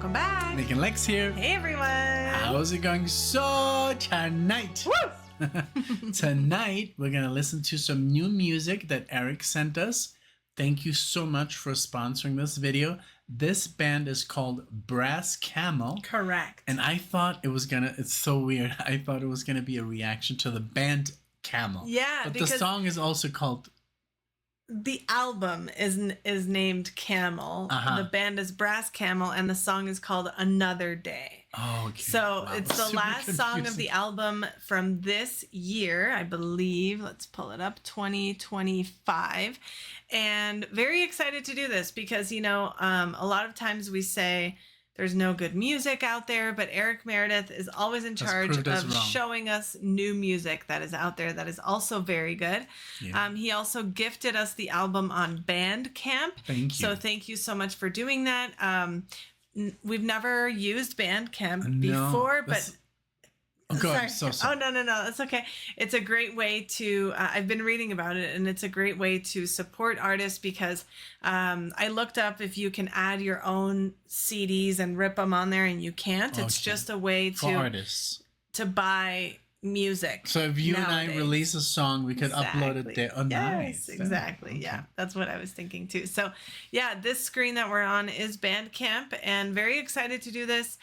Welcome back. NicknLex here. Hey everyone. How's it going? So tonight, we're gonna listen to some new music that Eric sent us. Thank you so much for sponsoring this video. This band is called Brass Camel. Correct. And I thought it was gonna, it's so weird. I thought it was gonna be a reaction to the band Camel. Yeah, but the song is also called... The album is named Camel. The band is Brass Camel, and the song is called Another Day. Oh, okay. So it's the last song of the album from this year, I believe. Let's pull it up, 2025. And very excited to do this because, you know, a lot of times we say there's no good music out there, but Eric Meredith is always in charge of showing us new music that is out there that is also very good. Yeah. He also gifted us the album on Bandcamp. Thank you. So thank you so much for doing that. We've never used Bandcamp before, but... Oh, God, sorry. Oh, no, that's okay. It's a great way to, I've been reading about it, and it's a great way to support artists because I looked up if you can add your own CDs and rip them on there, and you can't. It's just a way for artists to buy music. So if you nowadays. And I release a song, we could upload it there. Oh, yes, nice. Exactly. Okay. Yeah, that's what I was thinking too. So yeah, this screen that we're on is Bandcamp, and very excited to do this.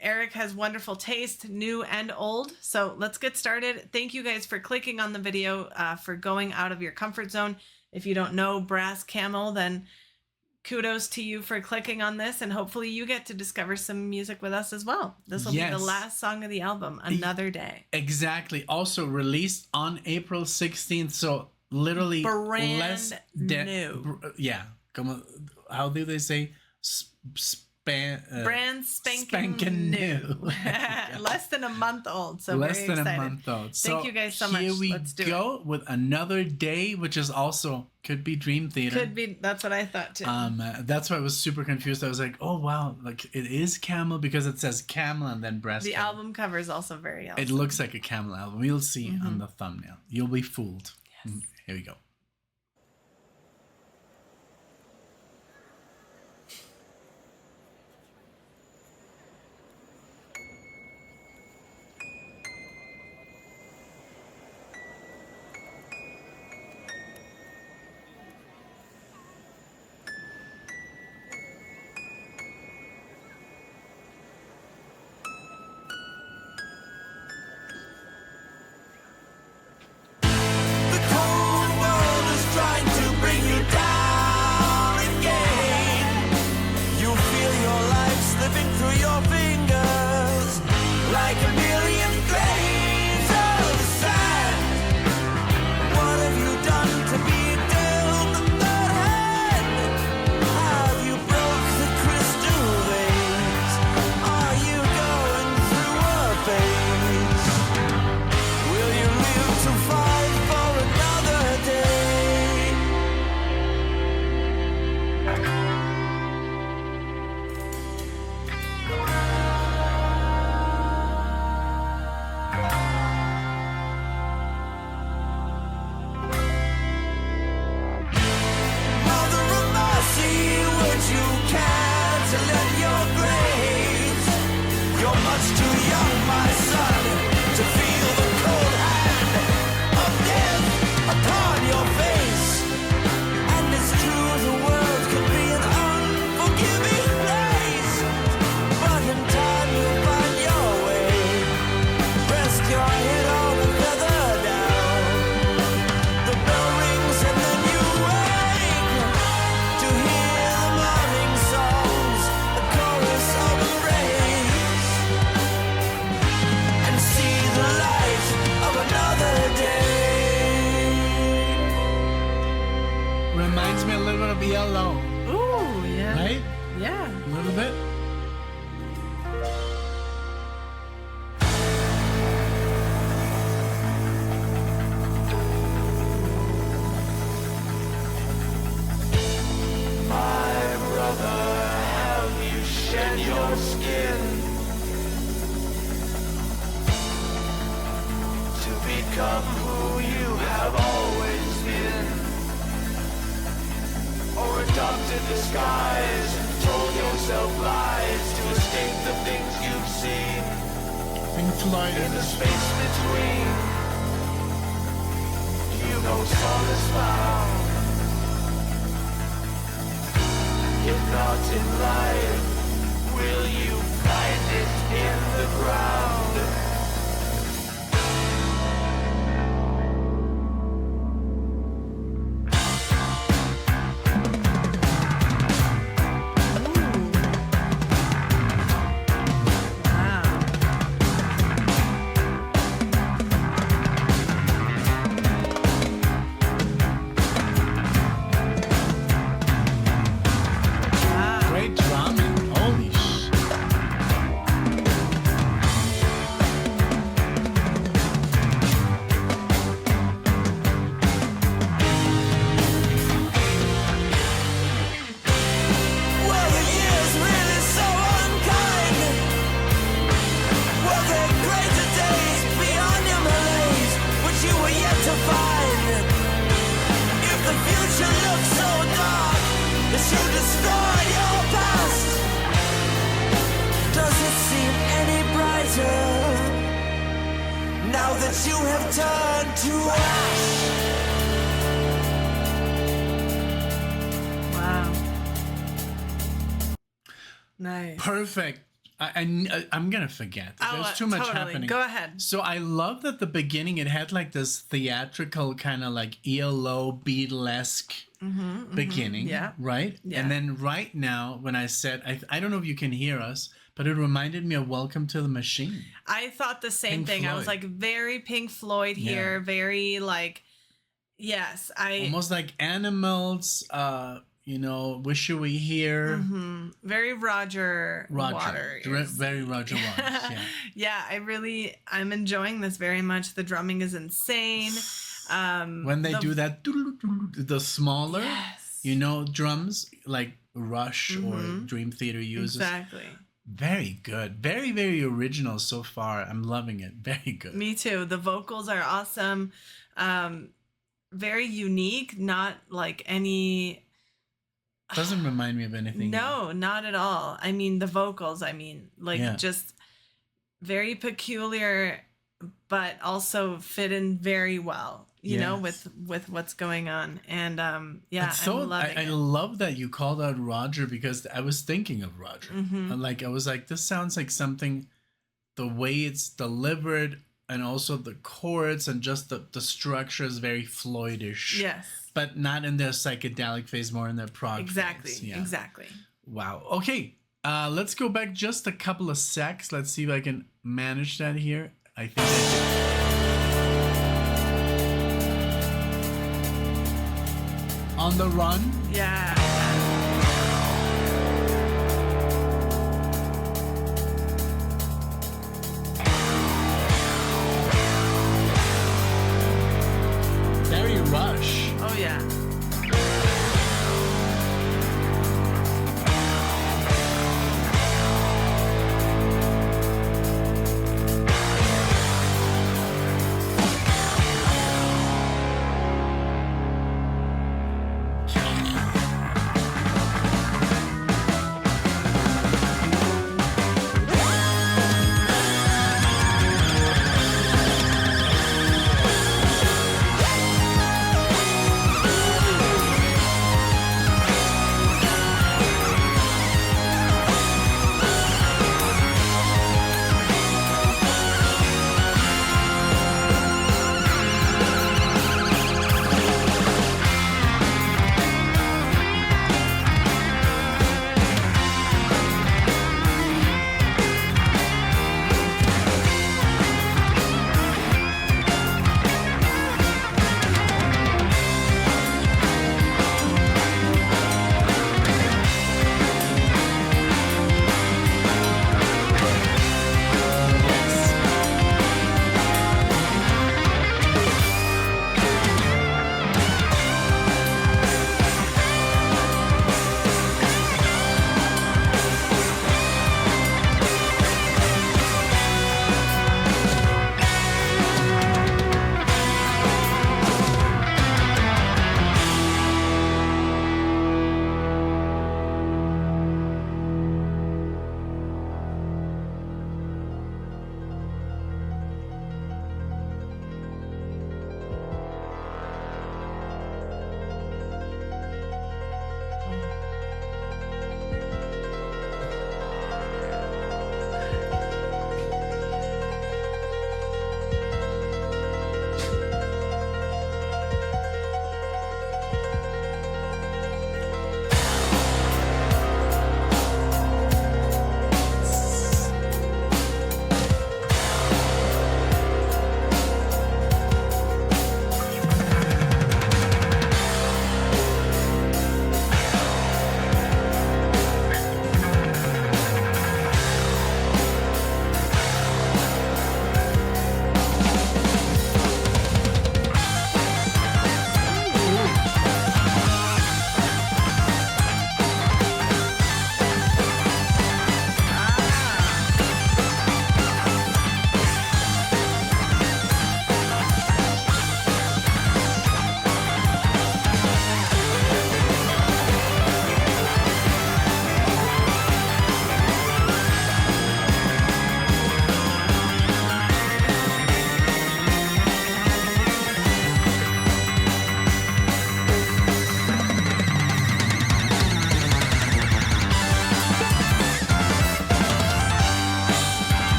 Eric has wonderful taste, new and old. So let's get started. Thank you guys for clicking on the video, for going out of your comfort zone. If you don't know Brass Camel, then kudos to you for clicking on this, and hopefully you get to discover some music with us as well. This will be the last song of the album, Another Day. Exactly. Also released on April 16th. So literally brand new. Yeah. How do they say? Brand spanking new. Less than a month old. So less very than excited. A month old. Thank you guys so much. Here we go with Another Day, which is also could be Dream Theater. Could be. That's what I thought too. That's why I was super confused. I was like, oh wow, like it is Camel because it says Camel and then Brass. The Camel. album cover is also very awesome. It looks like a Camel album. You'll see on the thumbnail. You'll be fooled. Yes. Here we go. Reminds me a little bit of Yellow. Ooh, yeah. Right? Yeah. A little bit. My brother, have you shed your skin to become who you have always been? Or adopted disguise and told yourself yourself lies to escape the things you've seen Pink Floyd. in the space between. You know solace found, if not in life, will you find it in the ground? Great drumming. Holy sh! Well, the years really so unkind. Well, they're greater days beyond your malaise, which you were yet to find. If the future looks so dark, it should destroy your past. Does it seem any brighter now that you have turned to ash? Wow. Nice. Perfect. I'm gonna forget. There's too much totally. happening. Go ahead. So I love that the beginning it had like this theatrical kind of like ELO Beatlesque beginning, yeah. right? Yeah. And then right now when I said I don't know if you can hear us, but it reminded me of Welcome to the Machine. I thought the same Pink thing. I was Floyd. like very Pink Floyd here, very like, yes, Almost like Animals, you know, Wish You Were Here. very Roger Waters. Very Roger Waters, yeah. Yeah, I'm enjoying this very much. The drumming is insane. When they do that, the smaller, Yes. you know, drums like Rush or Dream Theater uses. Exactly. Very good. Very, very original so far. I'm loving it. Very good. Me too. The vocals are awesome. Very unique, not like any. Doesn't remind me of anything. No, not at all. I mean, the vocals, Yeah. just very peculiar, but also fit in very well, you know, Yes. with what's going on. And yeah, And so I'm loving I it. love that you called out Roger because I was thinking of Roger. Mm-hmm. And like I was like, this sounds like something, the way it's delivered and also the chords and just the structure is very Floydish. Yes, But not in their psychedelic phase, more in their prog exactly, phase. Yeah. exactly. Wow. Okay. Let's go back just a couple of secs. Let's see if I can manage that here. I think I did. On the Run. Yeah. Very Rush. Oh yeah.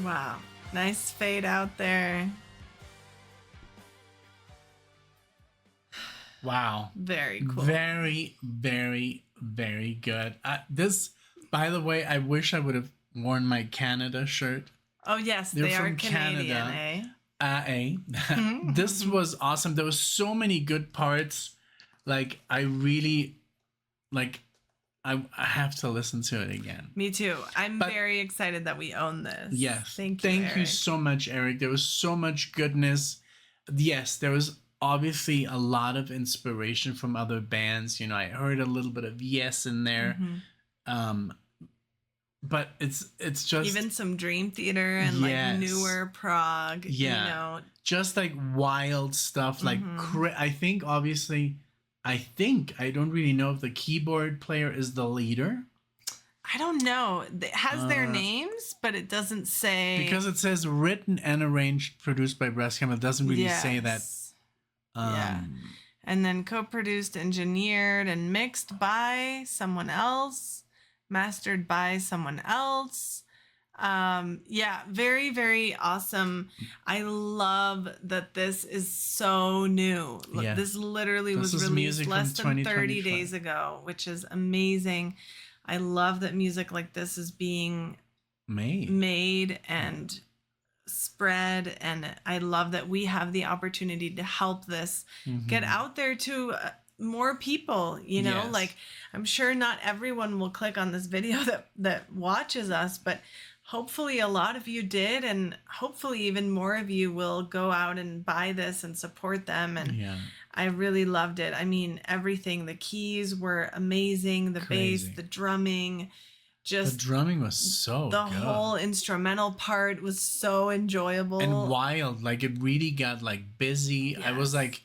Wow. Nice fade out there. Wow. Very cool. Very, very, very good. This, by the way, I wish I would have worn my Canada shirt. Oh, yes. They're They are from Canadian, Canada. This was awesome. There was so many good parts. Like, I really, like, I have to listen to it again. Me too. I'm very excited that we own this. Yes. Thank you, Thank you Eric. so much, Eric. There was so much goodness. Yes, there was obviously a lot of inspiration from other bands. You know, I heard a little bit of Yes in there. But it's just even some Dream Theater and like newer Prog. Yeah. You know, just like wild stuff. Like I think obviously, I don't really know if the keyboard player is the leader. I don't know. It has their names, but it doesn't say. Because it says written and arranged, produced by Brass Camel. It doesn't really say that. Yeah. And then co-produced, engineered, and mixed by someone else. Mastered by someone else. Yeah, very, very awesome. I love that this is so new. Yeah. This literally was released less than 30 days ago, which is amazing. I love that music like this is being made and spread, and I love that we have the opportunity to help this get out there to more people, you know. Like, I'm sure not everyone will click on this video that watches us, but hopefully a lot of you did, and hopefully even more of you will go out and buy this and support them. And I really loved it. I mean, everything, the keys were amazing, the bass, the drumming, just the drumming was so the good. Whole instrumental part was so enjoyable and wild. Like, it really got like busy. I was like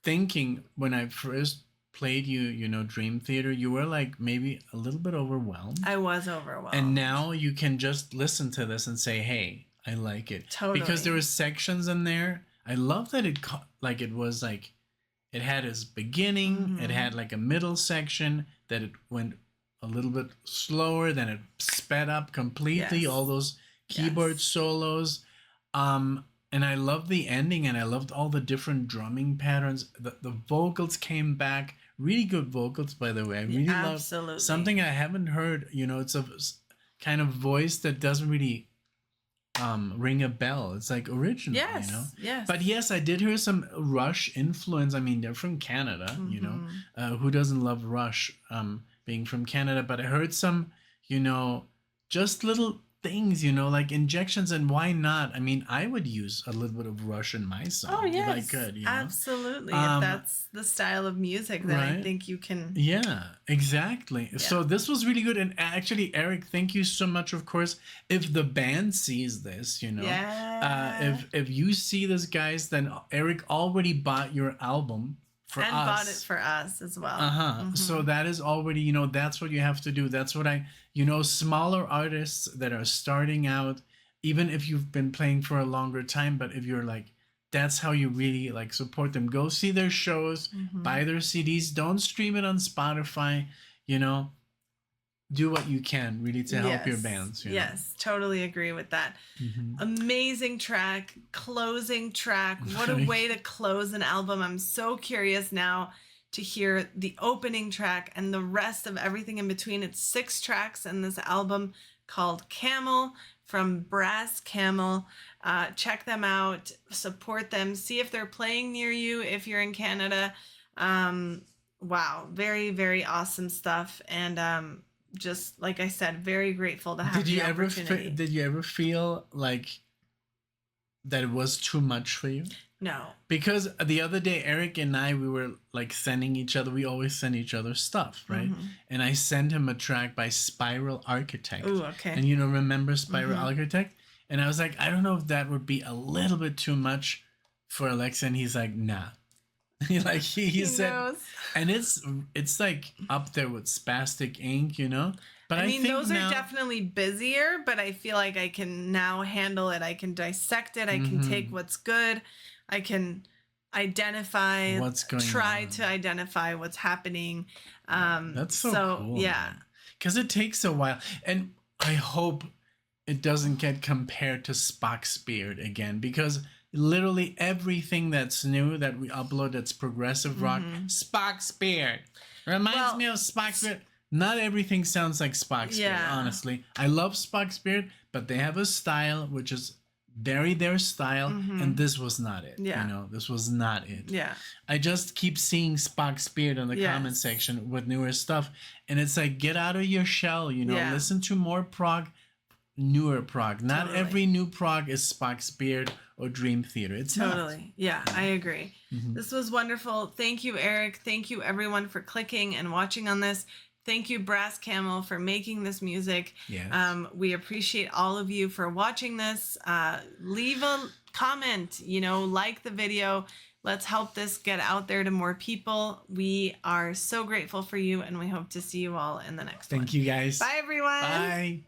thinking when I first played you know, Dream Theater, you were like maybe a little bit overwhelmed. I was overwhelmed. And now you can just listen to this and say, hey, I like it. Totally. Because there were sections in there. I love that it was like, it had its beginning, it had like a middle section, that it went a little bit slower, then it sped up completely, all those keyboard solos. And I loved the ending, and I loved all the different drumming patterns. The vocals came back. Really good vocals, by the way. I really love something I haven't heard. You know, it's a kind of voice that doesn't really ring a bell. It's like original, you know? Yes. But yes, I did hear some Rush influence. I mean, they're from Canada, you know. Who doesn't love Rush being from Canada? But I heard some, you know, just little things, you know, like injections, and why not? I mean, I would use a little bit of Rush in my song. Oh, yes. If I could, you know? Absolutely. If that's the style of music that I think you can. Yeah, exactly. Yeah. So this was really good. And actually, Eric, thank you so much, of course. If the band sees this, you know, if you see this, guys, then Eric already bought your album. And bought it for us as well. So that is already, you know, that's what you have to do. That's what you know, smaller artists that are starting out, even if you've been playing for a longer time, but if you're like, that's how you really like support them. Go see their shows, buy their CDs, don't stream it on Spotify, you know. Do what you can really to help your bands. You know? Totally agree with that. Amazing track, closing track. What a way to close an album. I'm so curious now to hear the opening track and the rest of everything in between. It's 6 tracks in this album called CAMEL from Brass CAMEL. Check them out, support them, see if they're playing near you if you're in Canada. Wow, very, very awesome stuff. And just like I said, very grateful to have the opportunity. Did you ever feel like that it was too much for you? No. Because the other day, Eric and I, we were like sending each other, we always send each other stuff, right? And I sent him a track by Spiral Architect. Ooh, okay. And remember Spiral Architect? And I was like, I don't know if that would be a little bit too much for Alexa. And he's like, nah. he said, knows. And it's like up there with Spastic Ink, But I mean, those now, are definitely busier, but I feel like I can now handle it. I can dissect it. I can take what's good. I can identify what's going try on. to identify what's happening. That's so cool. Yeah. Because it takes a while. And I hope it doesn't get compared to Spock's Beard again, because literally everything that's new that we upload that's progressive rock, Spock's Beard. Reminds me of Spock's Beard. Not everything sounds like Spock's Beard, honestly. I love Spock's Beard, but they have a style which is very their style, and this was not it. Yeah. This was not it. Yeah. I just keep seeing Spock's Beard in the comment section with newer stuff, and it's like, get out of your shell, listen to more prog, newer prog. Not every new prog is Spock's Beard or Dream Theater. It's not. Yeah, I agree. This was wonderful. Thank you, Eric. Thank you, everyone, for clicking and watching on this. Thank you, Brass CAMEL, for making this music. Yes. We appreciate all of you for watching this. Leave a comment, like the video. Let's help this get out there to more people. We are so grateful for you, and we hope to see you all in the next one. Thank you, guys. Bye, everyone. Bye.